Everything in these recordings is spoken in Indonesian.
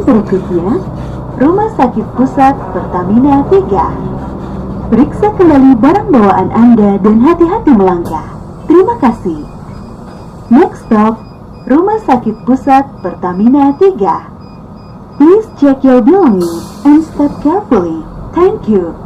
berikutnya, Rumah Sakit Pusat Pertamina 3. Periksa kembali barang bawaan Anda dan hati-hati melangkah. Terima kasih. Next stop, Rumah Sakit Pusat Pertamina 3. Please check your belongings and step carefully. Thank you.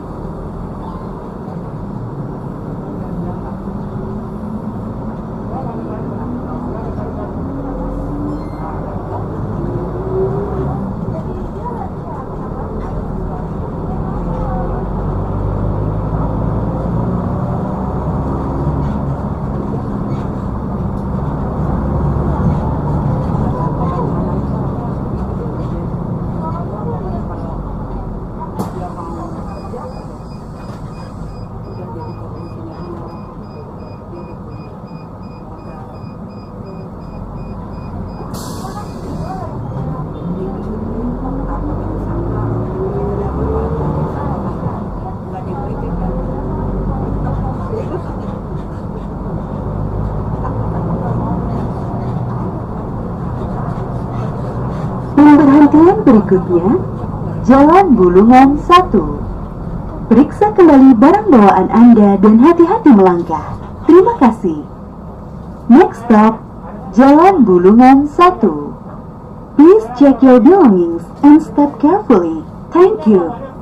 Pemberhentian berikutnya, Jalan Bulungan 1. Periksa kembali barang bawaan Anda dan hati-hati melangkah. Terima kasih. Next stop, Jalan Bulungan 1. Please check your belongings and step carefully. Thank you.